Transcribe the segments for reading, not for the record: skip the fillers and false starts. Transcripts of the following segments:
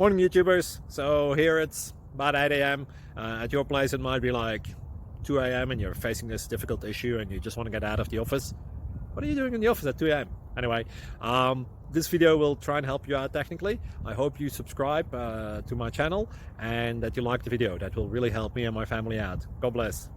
Morning YouTubers. So here it's about 8 a.m. At your place it might be like 2 a.m. and you're facing this difficult issue and you just want to get out of the office. What are you doing in the office at 2 a.m.? Anyway, this video will try and help you out technically. I hope you subscribe to my channel and that you like the video. That will really help me and my family out. God bless.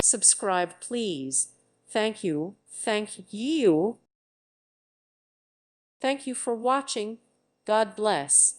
Subscribe, please. Thank you. Thank you. Thank you for watching. God bless.